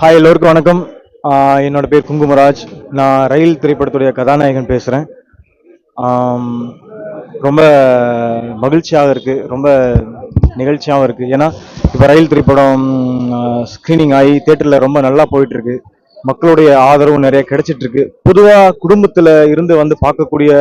Hi, எல்லோருக்கும் வணக்கம். என்னோட பேர் குங்குமராஜ். நான் ரயில் திரைப்படத்துடைய கதாநாயகன் பேசுகிறேன். ரொம்ப மகிழ்ச்சியாக இருக்குது, ரொம்ப நிகழ்ச்சியாகவும் இருக்குது. ஏன்னா இப்போ ரயில் திரைப்படம் ஸ்க்ரீனிங் ஆகி தேட்டரில் ரொம்ப நல்லா போயிட்டுருக்கு. மக்களுடைய ஆதரவு நிறைய கிடைச்சிட்ருக்கு. பொதுவாக குடும்பத்தில் இருந்து வந்து பார்க்கக்கூடிய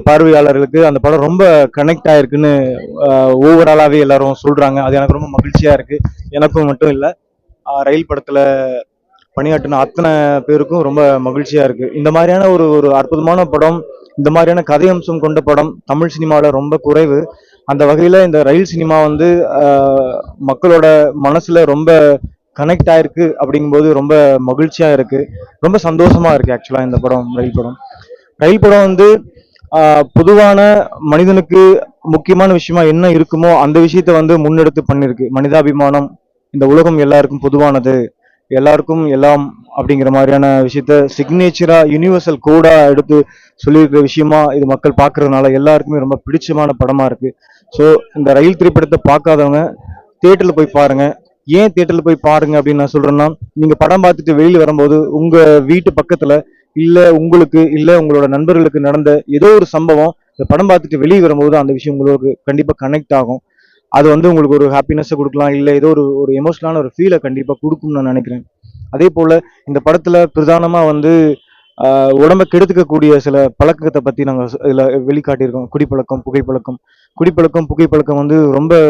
பார்வையாளர்களுக்கு அந்த படம் ரொம்ப கனெக்ட் ஆகிருக்குன்னு ஓவராலாகவே எல்லாரும் சொல்கிறாங்க. அது எனக்கு ரொம்ப மகிழ்ச்சியாக இருக்குது. எனக்கும் மட்டும் இல்லை, ரயில் படத்தில் பணியாற்றின அத்தனை பேருக்கும் ரொம்ப மகிழ்ச்சியா இருக்கு. இந்த மாதிரியான ஒரு ஒரு அற்புதமான படம், இந்த மாதிரியான கதையம்சம் கொண்ட படம் தமிழ் சினிமாவில் ரொம்ப குறைவு. அந்த வகையில் இந்த ரயில் சினிமா வந்து மக்களோட மனசுல ரொம்ப கனெக்ட் ஆயிருக்கு. அப்படிங்கும்போது ரொம்ப மகிழ்ச்சியா இருக்கு, ரொம்ப சந்தோஷமா இருக்கு. ஆக்சுவலா இந்த படம் ரயில் படம் வந்து பொதுவான மனிதனுக்கு முக்கியமான விஷயமா என்ன இருக்குமோ அந்த விஷயத்த வந்து முன்னெடுத்து பண்ணிருக்கு. மனிதாபிமானம், இந்த உலகம் எல்லாருக்கும் பொதுவானது, எல்லாருக்கும் எல்லாம் அப்படிங்கிற மாதிரியான விஷயத்த சிக்னேச்சரா யூனிவர்சல் கோடா எடுத்து சொல்லியிருக்கிற விஷயமா இது மக்கள் பார்க்கறதுனால எல்லாருக்குமே ரொம்ப பிடிச்சமான படமா இருக்கு. ஸோ இந்த ரயில் திரைப்படத்தை பார்க்காதவங்க தியேட்டர்ல போய் பாருங்க. ஏன் தியேட்டர்ல போய் பாருங்க அப்படின்னு நான் சொல்றேன்னா, நீங்க படம் பார்த்துட்டு வெளியில வரும்போது உங்க வீட்டு பக்கத்துல இல்ல உங்களுக்கு இல்ல உங்களோட நண்பர்களுக்கு நடந்த ஏதோ ஒரு சம்பவம் இந்த படம் பார்த்துட்டு வெளியே வரும்போது அந்த விஷயம் உங்களுக்கு கண்டிப்பா கனெக்ட் ஆகும். அது வந்து உங்களுக்கு ஒரு ஹாப்பினஸை கொடுக்கலாம், இல்லை ஏதோ ஒரு ஒரு எமோஷனலான ஒரு ஃபீலை கண்டிப்பாக கொடுக்கும்னு நான் நினைக்கிறேன். அதே போல் இந்த படத்தில் பிரதானமாக வந்து உடம்பை கெடுத்துக்கக்கூடிய சில பழக்கத்தை பற்றி நாங்கள் இதில் வெளிக்காட்டியிருக்கோம். குடிப்பழக்கம் வந்து ரொம்ப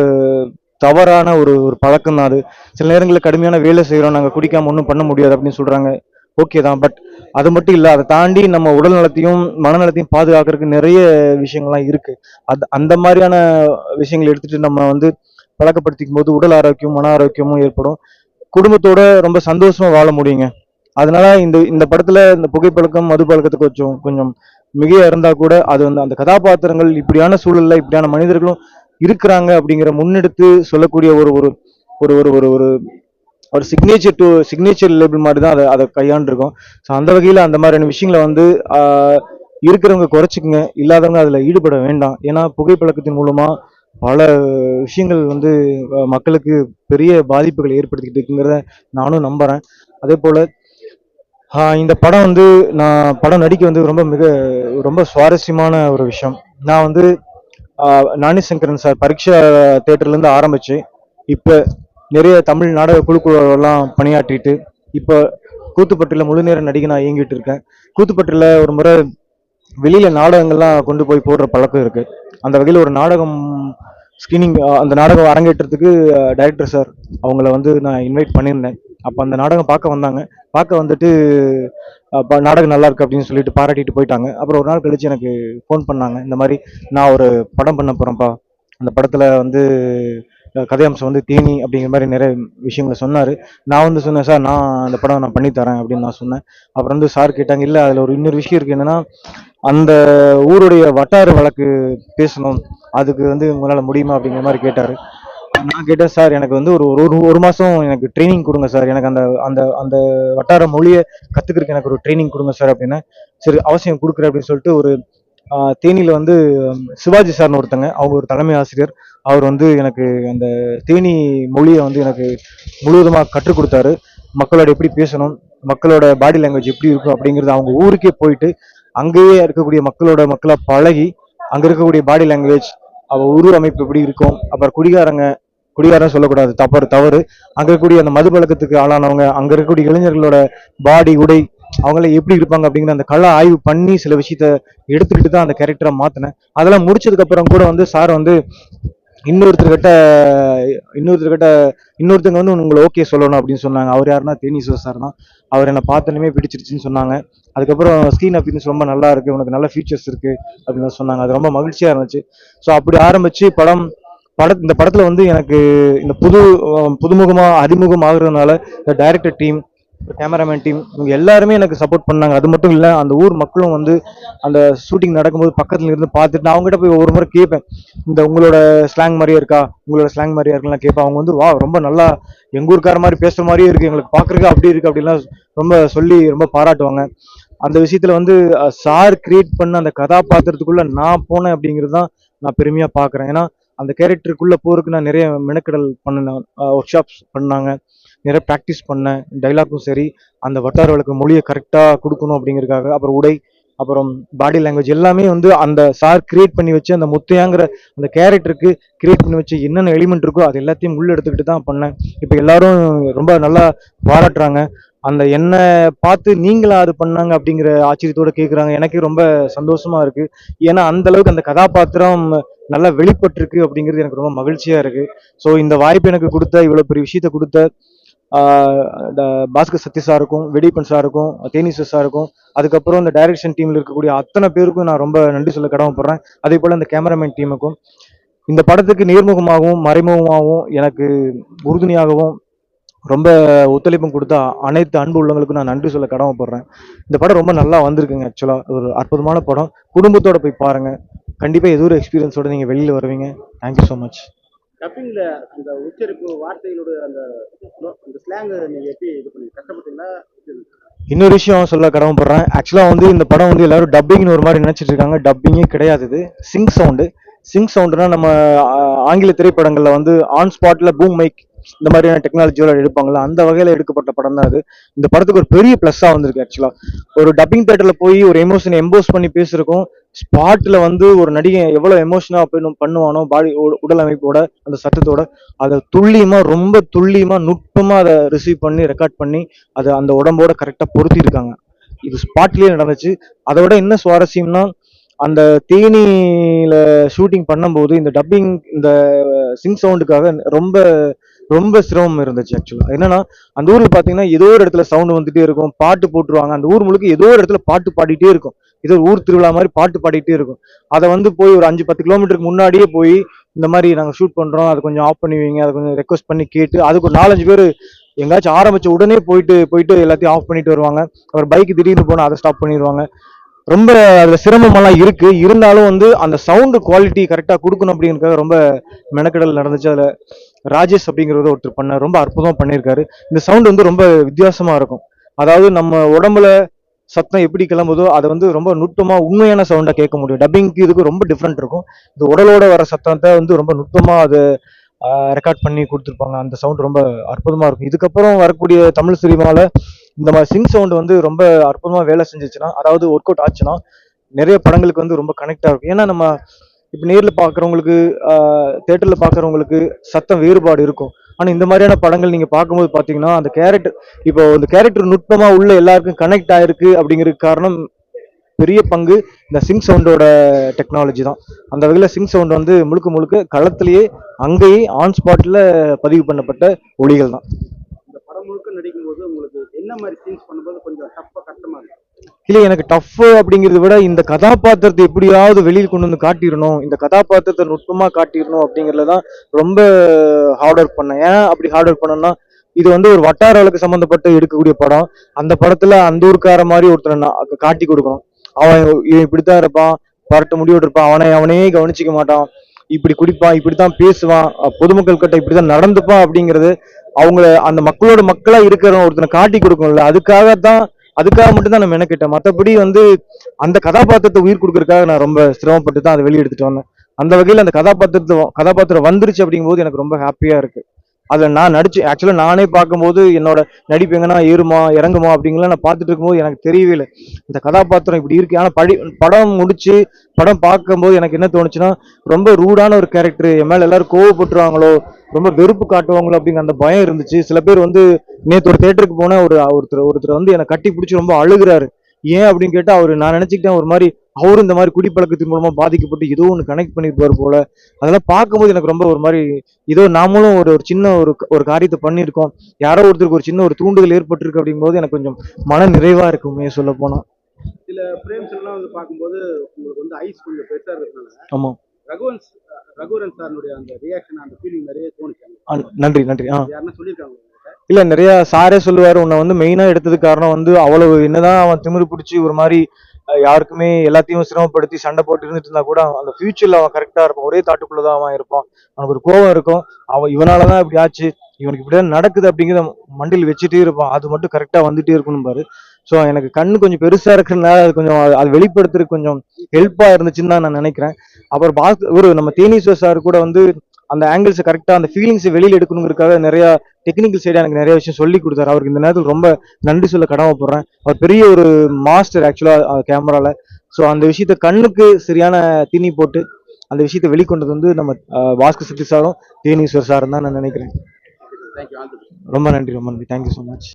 தவறான ஒரு ஒரு பழக்கம் தான் அது. சில நேரங்களில் கடுமையான வேலை செய்கிறோம், நாங்கள் குடிக்காமல் ஒன்றும் பண்ண முடியாது அப்படின்னு சொல்கிறாங்க. ஓகே தான், பட் அது மட்டும் இல்லை, அதை தாண்டி நம்ம உடல் நலத்தையும் மனநலத்தையும் பாதுகாக்கிறதுக்கு நிறைய விஷயங்கள்லாம் இருக்குது. அந்த மாதிரியான விஷயங்களை எடுத்துட்டு நம்ம வந்து பழக்கப்படுத்திக்கும் போது உடல் ஆரோக்கியம் மன ஆரோக்கியமும் ஏற்படும். குடும்பத்தோட ரொம்ப சந்தோஷமா வாழ முடியுங்க. அதனால இந்த இந்த படத்துல இந்த புகைப்பழக்கம் மது பழக்கத்துக்கு கொஞ்சம் கொஞ்சம் மிகையா இருந்தா கூட அது வந்து அந்த கதாபாத்திரங்கள் இப்படியான சூழல்ல இப்படியான மனிதர்களும் இருக்கிறாங்க அப்படிங்கிற முன்னெடுத்து சொல்லக்கூடிய ஒரு ஒரு ஒரு ஒரு ஒரு ஒரு ஒரு சிக்னேச்சர் லேபிள் மாதிரி தான் அதை கையாண்டிருக்கோம். ஸோ அந்த வகையில் அந்த மாதிரியான விஷயங்களை வந்து இருக்கிறவங்க குறைச்சிக்கங்க, இல்லாதவங்க அதில் ஈடுபட வேண்டாம். ஏன்னா புகைப்பழக்கத்தின் மூலமா பல விஷயங்கள் வந்து மக்களுக்கு பெரிய பாதிப்புகளை ஏற்படுத்திக்கிட்டு இருக்குங்கிறத நானும் நம்புறேன். அதே போல இந்த படம் வந்து நான் படம் நடிக்க வந்து ரொம்ப சுவாரஸ்யமான ஒரு விஷயம். நான் வந்து நானி சங்கரன் சார் பரீட்சா தேட்டர்லேருந்து ஆரம்பிச்சு இப்போ நிறைய தமிழ் நாடக குழுக்குழுவெல்லாம் பணியாற்றிட்டு இப்போ கூத்துப்பட்டியில் முழு நேர நடிகை இயங்கிட்டு இருக்கேன். கூத்துப்பட்டியில் ஒரு முறை வெளியில நாடகங்கள்லாம் கொண்டு போய் போடுற பழக்கம் இருக்கு. அந்த வகையில் ஒரு நாடகம் ஸ்கிரீனிங், அந்த நாடகம் அரங்கேற்றத்துக்கு டைரக்டர் சார் அவங்கள வந்து நான் இன்வைட் பண்ணியிருந்தேன். அப்போ அந்த நாடகம் பார்க்க வந்தாங்க. பார்க்க வந்துட்டு நாடகம் நல்லா இருக்கு அப்படின்னு சொல்லிட்டு பாராட்டிட்டு போயிட்டாங்க. அப்புறம் ஒரு நாள் கழிச்சு எனக்கு ஃபோன் பண்ணாங்க, இந்த மாதிரி நான் ஒரு படம் பண்ண போறேன்ப்பா, அந்த படத்துல வந்து கதையம்சம் வந்து தேனி அப்படிங்கிற மாதிரி நிறைய விஷயங்களை சொன்னார். நான் வந்து சொன்னேன், சார் நான் அந்த படம் நான் பண்ணித்தரேன் அப்படின்னு நான் சொன்னேன். அப்புறம் வந்து சார் கேட்டாங்க, இல்லை அதில் ஒரு இன்னொரு விஷயம் இருக்குது, என்னென்னா அந்த ஊருடைய வட்டார வழக்கு பேசணும், அதுக்கு வந்து உங்களால் முடியுமா அப்படிங்கிற மாதிரி கேட்டார். நான் கேட்டேன், சார் எனக்கு வந்து ஒரு ஒரு ஒரு மாதம் எனக்கு ட்ரைனிங் கொடுங்க சார், எனக்கு அந்த அந்த அந்த வட்டார மொழியை கற்றுக்கிறதுக்கு எனக்கு ஒரு ட்ரைனிங் கொடுங்க சார் அப்படின்னா, சரி அவசியம் கொடுக்குறேன் அப்படின்னு சொல்லிட்டு ஒரு தேனியில் வந்து சிவாஜி சார்னு ஒருத்தங்க, அவங்க ஒரு தலைமை ஆசிரியர், அவர் வந்து எனக்கு அந்த தேனி மொழியை வந்து எனக்கு முழுவதுமாக கற்றுக் கொடுத்தாரு. மக்களோட எப்படி பேசணும், மக்களோட பாடி லாங்குவேஜ் எப்படி இருக்கும் அப்படிங்கிறது அவங்க ஊருக்கே போயிட்டு அங்கேயே இருக்கக்கூடிய மக்களாக பழகி அங்கே இருக்கக்கூடிய பாடி லாங்குவேஜ், உருவ அமைப்பு எப்படி இருக்கும், அப்புறம் குடிகாரன் சொல்லக்கூடாது, தவறு. அங்க இருக்கக்கூடிய அந்த மது பழக்கத்துக்கு ஆளானவங்க, அங்க இருக்கக்கூடிய இளைஞர்களோட பாடி உடை அவங்கள எப்படி இருப்பாங்க அப்படிங்கிற அந்த கள ஆய்வு பண்ணி சில விஷயத்த எடுத்துக்கிட்டு தான் அந்த கேரக்டரை மாத்தினேன். அதெல்லாம் முடிச்சதுக்கு அப்புறம் கூட வந்து சார் வந்து இன்னொருத்தர்கிட்ட இன்னொருத்தங்க வந்து உங்களை ஓகே சொல்லணும் அப்படின்னு சொன்னாங்க. அவர் யாருன்னா தேனீஸ்வர் சார் தான். அவர் என்னை பார்த்தனுமே பிடிச்சிருச்சுன்னு சொன்னாங்க. அதுக்கப்புறம் ஸ்க்ரீன் அப்பியரன்ஸ் ரொம்ப நல்லா இருக்கு, உனக்கு நல்ல ஃபீச்சர்ஸ் இருக்கு அப்படின்னு சொன்னாங்க. அது ரொம்ப மகிழ்ச்சியா இருந்துச்சு. ஸோ அப்படி ஆரம்பிச்சு இந்த படத்துல வந்து எனக்கு இந்த புதுமுகமா அறிமுகம் ஆகுறதுனால இந்த டைரக்டர் டீம், கேமராமேன் டீம், இவங்க எல்லாருமே எனக்கு சப்போர்ட் பண்ணாங்க. அது மட்டும் இல்லை, அந்த ஊர் மக்களும் வந்து அந்த ஷூட்டிங் நடக்கும்போது பக்கத்துல இருந்து பார்த்துட்டு நான் அவங்ககிட்ட போய் ஒவ்வொரு முறை கேட்பேன், இந்த உங்களோட ஸ்லாங் மாதிரியே இருக்கா, உங்களோட ஸ்லாங் மாதிரியா இருக்குலாம் கேட்பேன். அவங்க வந்து வா ரொம்ப நல்லா எங்க ஊருக்கார மாதிரி பேசுற மாதிரியே இருக்கு, எங்களுக்கு பாக்குறதுக்கு அப்படி இருக்கு அப்படின்லாம் ரொம்ப சொல்லி ரொம்ப பாராட்டுவாங்க. அந்த விஷயத்துல வந்து சார் கிரியேட் பண்ண அந்த கதாபாத்திரத்துக்குள்ள நான் போனேன் அப்படிங்கிறது தான் நான் பெருமையா பாக்குறேன். ஏன்னா அந்த கேரக்டருக்குள்ள போறதுக்கு நான் நிறைய மெனக்கெடல் பண்ணினேன், ஒர்க் ஷாப்ஸ் பண்ணாங்க, நிறைய ப்ராக்டிஸ் பண்ணேன். டைலாக்கும் சரி, அந்த வட்டார வழக்கு மொழியை கரெக்டாக கொடுக்கணும் அப்படிங்கிறதுக்காக. அப்புறம் உடை, அப்புறம் பாடி லாங்குவேஜ் எல்லாமே வந்து அந்த சார் கிரியேட் பண்ணி வச்சு அந்த முத்தையாங்கிற அந்த கேரக்டருக்கு கிரியேட் பண்ணி வச்சு என்னென்ன எலிமெண்ட் இருக்கோ அது எல்லாத்தையும் உள்ள எடுத்துக்கிட்டு தான் பண்ணேன். இப்போ எல்லாரும் ரொம்ப நல்லா பாராட்டுறாங்க. அந்த என்ன பார்த்து நீங்களா அது பண்ணாங்க அப்படிங்கிற ஆச்சரியத்தோட கேட்குறாங்க. எனக்கு ரொம்ப சந்தோஷமா இருக்கு. ஏன்னா அந்த அளவுக்கு அந்த கதாபாத்திரம் நல்லா வெளிப்பட்டிருக்கு அப்படிங்கிறது எனக்கு ரொம்ப மகிழ்ச்சியா இருக்கு. ஸோ இந்த வாய்ப்பு எனக்கு கொடுத்த, இவ்வளோ பெரிய விஷயத்த கொடுத்த பாஸ்கர் சத்ய சாருக்கும், வெடிப்பன் சாருக்கும், தேனிசர் சாருக்கும், அதுக்கப்புறம் இந்த டைரக்ஷன் டீம்ல இருக்கக்கூடிய அத்தனை பேருக்கும் நான் ரொம்ப நன்றி சொல்ல கடமைப்படுறேன். அதே போல இந்த கேமராமேன் டீமுக்கும், இந்த படத்துக்கு நேர்முகமாகவும் மறைமுகமாகவும் எனக்கு உறுதுணையாகவும் ரொம்ப ஒத்துழைப்பும் கொடுத்த அனைத்து அன்பு உள்ளவங்களுக்கும் நான் நன்றி சொல்ல கடமைப்படுறேன். இந்த படம் ரொம்ப நல்லா வந்திருக்குங்க. ஆக்சுவலா ஒரு அற்புதமான படம். குடும்பத்தோட போய் பாருங்க. கண்டிப்பா ஏதோ ஒரு எக்ஸ்பீரியன்ஸோட நீங்க வெளியில வருவீங்க. Thank you so much. டப்பிங்ல அந்த உச்சரிப்பு வார்த்தைகளோட அந்த அந்த ஸ்லாங் நீங்க எப்படி இது பண்ணி கஷ்டப்பட்டீங்களா? இன்னொரு விஷயம் சொல்ல கடமைப்படுறேன். ஆக்சுவலா வந்து இந்த படம் வந்து எல்லாரும் டப்பிங்னு ஒரு மாதிரி நினைச்சிட்டு இருக்காங்க. டப்பிங்கே கிடையாது. இது சிங் சவுண்டு. சிங் சவுண்டுனா நம்ம ஆங்கில திரைப்படங்கள்ல வந்து ஆன் ஸ்பாட்ல பூம் மைக் இந்த மாதிரியான டெக்னாலஜியோட எடுப்பாங்கல்ல, அந்த வகையில எடுக்கப்பட்ட படம் தான் அது. இந்த படத்துக்கு ஒரு பெரிய பிளஸ்ஸா வந்திருக்கு. ஆக்சுவலா ஒரு டப்பிங் தேட்டர்ல போய் ஒரு எமோஷனை எம்போஸ் பண்ணி பேசுறக்கும், ஸ்பாட்ல வந்து ஒரு நடிகை எவ்வளவு எமோஷனா பண்ணுவானோ பாடி உடல் அமைப்போட அந்த சத்தத்தோட அதை துல்லியமா, ரொம்ப துல்லியமா, நுட்பமா அதை ரிசீவ் பண்ணி ரெக்கார்ட் பண்ணி அதை அந்த உடம்போட கரெக்டா பொருத்தி இருக்காங்க. இது ஸ்பாட்லயே நடந்துச்சு. அதை விட என்ன சுவாரஸ்யம்னா, அந்த தேனியில ஷூட்டிங் பண்ணும்போது இந்த டப்பிங் இந்த சிங் சவுண்டுக்காக ரொம்ப ரொம்ப சிரமம் இருந்துச்சு. ஆக்சுவலா என்னன்னா, அந்த ஊர்ல பாத்தீங்கன்னா ஏதோ ஒரு இடத்துல சவுண்ட் வந்துட்டே இருக்கும், பாட்டு போட்டுருவாங்க. அந்த ஊர் முழுக்க ஏதோ ஒரு இடத்துல பாட்டு பாடிட்டே இருக்கும். ஏதோ ஊர் திருவிழா மாதிரி பாட்டு பாடிட்டே இருக்கும். அதை வந்து போய் ஒரு 5-10 கிலோமீட்டருக்கு முன்னாடியே போய் இந்த மாதிரி நாங்க ஷூட் பண்றோம், அதை கொஞ்சம் ஆஃப் பண்ணுவீங்க, அதை கொஞ்சம் ரெக்வஸ்ட் பண்ணி கேட்டு அதுக்கு ஒரு 4-5 பேர் எங்காச்சும் ஆரம்பிச்ச உடனே போயிட்டு போயிட்டு எல்லாத்தையும் ஆஃப் பண்ணிட்டு வருவாங்க. ஒரு பைக் திடீர்னு போனா அதை ஸ்டாப் பண்ணிடுவாங்க. ரொம்ப அதுல சிரமமெல்லாம் இருக்கு. இருந்தாலும் வந்து அந்த சவுண்டு குவாலிட்டி கரெக்டா கொடுக்கணும் அப்படிங்கிறதுக்காக ரொம்ப மெனக்கெடல் நடந்துச்சு. அதுல ராஜேஷ் அப்படிங்கிறவர் ஒருத்தர் பண்ண ரொம்ப அற்புதமா பண்ணியிருக்காரு. இந்த சவுண்ட் வந்து ரொம்ப வித்தியாசமா இருக்கும். அதாவது நம்ம உடம்புல சத்தம் எப்படி கிளம்புதோ அதை வந்து ரொம்ப நுட்பமா உண்மையான சவுண்டா கேட்க முடியும். டப்பிங்க்கு இதுக்கு ரொம்ப டிஃப்ரெண்ட் இருக்கும். இந்த உடலோட வர சத்தத்தை வந்து ரொம்ப நுட்பமா அது ரெக்கார்ட் பண்ணி கொடுத்துருப்பாங்க. அந்த சவுண்ட் ரொம்ப அற்புதமா இருக்கும். இதுக்கப்புறம் வரக்கூடிய தமிழ் சினிமால இந்த மாதிரி சிங் சவுண்ட் வந்து ரொம்ப அற்புதமா வேலை செஞ்சுச்சுன்னா, அதாவது ஒர்க் அவுட் ஆச்சுன்னா, நிறைய படங்களுக்கு வந்து ரொம்ப கனெக்டா இருக்கும். ஏன்னா நம்ம இப்ப நேர்ல பாக்குறவங்களுக்கு, தேட்டர்ல பாக்குறவங்களுக்கு சத்தம் வேறுபாடு இருக்கும். ஆனா இந்த மாதிரியான படங்கள் நீங்க பார்க்கும்போது பாத்தீங்கன்னா அந்த கேரக்டர், இப்போ இந்த கேரக்டர் நுட்பமா உள்ள எல்லாருக்கும் கனெக்ட் ஆயிருக்கு அப்படிங்கிறதுக்கு காரணம் பெரிய பங்கு இந்த சிங் சவுண்டோட டெக்னாலஜி தான். அந்த வகையில் சிங் சவுண்ட் வந்து முழுக்க முழுக்க களத்திலேயே அங்கேயே ஆன் ஸ்பாட்ல பதிவு பண்ணப்பட்ட ஒளிகள் தான். இந்த படம் முழுக்க நடிக்கும் போது உங்களுக்கு என்ன மாதிரி சீன்ஸ் பண்ணும்போது கொஞ்சம் டஃப்பா கஷ்டமா இருக்கு? இல்லை, எனக்கு டஃப் அப்படிங்கிறத விட இந்த கதாபாத்திரத்தை எப்படியாவது வெளியில் கொண்டு வந்து காட்டிடணும், இந்த கதாபாத்திரத்தை நுட்பமாக காட்டிடணும் அப்படிங்கிறதுல தான் ரொம்ப ஹார்ட் ஒர்க் பண்ணேன். ஏன் அப்படி ஹார்ட் ஒர்க் பண்ணேன்னா, இது வந்து ஒரு வட்டார வழக்கு சம்மந்தப்பட்டு எடுக்கக்கூடிய படம். அந்த படத்துல அந்த ஊருக்கார மாதிரி ஒருத்தரை காட்டி கொடுக்கணும். அவன் இவன் இப்படித்தான் இருப்பான், பரட்ட முடிவோடு இருப்பான், அவனே கவனிச்சிக்க மாட்டான், இப்படி குடிப்பான், இப்படித்தான் பேசுவான், பொதுமக்கள் கிட்ட இப்படித்தான் நடந்துப்பான் அப்படிங்கிறது அவங்கள அந்த மக்களோட மக்களா இருக்கிற ஒருத்தனை காட்டி கொடுக்கணும்ல. அதுக்காக மட்டும்தான் நான் மெனக்கிட்டேன். மற்றபடி வந்து அந்த கதாபாத்திரத்தை உயிர் கொடுக்கறதுக்காக நான் ரொம்ப சிரமப்பட்டு தான் அதை வெளியே எடுத்துட்டு வந்தேன். அந்த வகையில் அந்த கதாபாத்திரம் வந்துருச்சு அப்படிங்கும்போது எனக்கு ரொம்ப ஹாப்பியா இருக்கு. அதில் நான் நடிச்சு ஆக்சுவலாக நானே பார்க்கும்போது என்னோட நடிப்பு எங்கன்னா ஏறுமா இறங்குமா அப்படிங்கலாம் நான் பார்த்துட்டு இருக்கும்போது எனக்கு தெரியவே இல்லை இந்த கதாபாத்திரம் இப்படி இருக்கு. ஆனால் படம் முடிச்சு படம் பார்க்கும்போது எனக்கு என்ன தோணுச்சுன்னா, ரொம்ப ரூடான ஒரு கேரக்டர், என் மேலே எல்லாரும் கோவப்பட்டுருவாங்களோ, ரொம்ப வெறுப்பு காட்டுவாங்களோ அப்படிங்கிற அந்த பயம் இருந்துச்சு. சில பேர் வந்து நேற்று ஒரு தேட்டருக்கு போன ஒருத்தர் வந்து என்னை கட்டி பிடிச்சி ரொம்ப அழுகுறாரு. ஏன் அப்படின்னு கேட்டா, நான் நினைச்சுக்கிட்டேன் ஒரு மாதிரி அவரும் இந்த மாதிரி குடிப்பழக்கத்தின் மூலமா பாதிக்கப்பட்டு ஏதோ ஒன்று கனெக்ட் பண்ணிருப்பாரு போல. அதெல்லாம் பார்க்கும்போது எனக்கு ரொம்ப ஒரு மாதிரி ஏதோ நாமளும் ஒரு ஒரு சின்ன ஒரு காரியத்தை பண்ணியிருக்கோம், யாரோ ஒருத்தருக்கு ஒரு சின்ன ஒரு தூண்டுதல் ஏற்பட்டிருக்கு அப்படிங்கும்போது எனக்கு கொஞ்சம் மன நிறைவா இருக்குமே சொல்ல போனா. சில பிரேம்ஸ் எல்லாம் வந்து பார்க்கும்போது உங்களுக்கு வந்து ஐஸ் கொஞ்சம் பெருசா இருக்கிறதுனால ஆமா, ரகுவரன் சாருடைய அந்த ரியாக்ஷன் அந்த ஃபீலிங் நிறைய தோணுச்சு. நன்றி நன்றி. யாருன்னா சொல்லியிருக்காங்க? இல்ல, நிறைய சாரே சொல்லுவாரு, உன்னை வந்து மெயினா எடுத்ததுக்கு காரணம் வந்து அவ்வளவு என்னதான் அவன் திமிரு பிடிச்சி ஒரு மாதிரி யாருக்குமே எல்லாத்தையும் சிரமப்படுத்தி சண்டை போட்டு இருந்துட்டு இருந்தா கூட அந்த ஃபியூச்சர்ல அவன் கரெக்டா இருப்பான், ஒரே தாட்டுக்குள்ளதான் அவன் இருப்பான், அவனுக்கு ஒரு கோவம் இருக்கும், அவன் இவனாலதான் இப்படி ஆச்சு, இவனுக்கு இப்படிதான் நடக்குது அப்படிங்கிறத மண்டியில் வச்சுட்டே இருப்பான், அது மட்டும் கரெக்டா வந்துட்டே இருக்கணும் பாரு. ஸோ எனக்கு கண்ணு கொஞ்சம் பெருசா இருக்கிறதுனால அது கொஞ்சம் அது வெளிப்படுத்துறதுக்கு கொஞ்சம் ஹெல்ப்பா இருந்துச்சுன்னு தான் நான் நினைக்கிறேன். அப்புறம் நம்ம தேனீஸ்வர் சார் கூட வந்து அந்த ஆங்கிள்ஸை கரெக்டாக அந்த ஃபீலிங்ஸை வெளியில் எடுக்கணுங்கிறதுக்காக நிறைய டெக்னிக்கல் சைடாக எனக்கு நிறைய விஷயம் சொல்லி கொடுத்தாரு. அவருக்கு இந்த நேரத்தில் ரொம்ப நன்றி சொல்ல கடமைப்படுறேன். அவர் பெரிய ஒரு மாஸ்டர் ஆக்சுவலாக கேமரால. ஸோ அந்த விஷயத்த கண்ணுக்கு சரியான தீனி போட்டு அந்த விஷயத்தை வெளிக்கொண்டது வந்து நம்ம பாஸ்கர் சக்தி சாரும் தேனீஸ்வர் சாரும் தான் நான் நினைக்கிறேன். தேங்க்யூ. ரொம்ப நன்றி, ரொம்ப நன்றி. Thank you so much.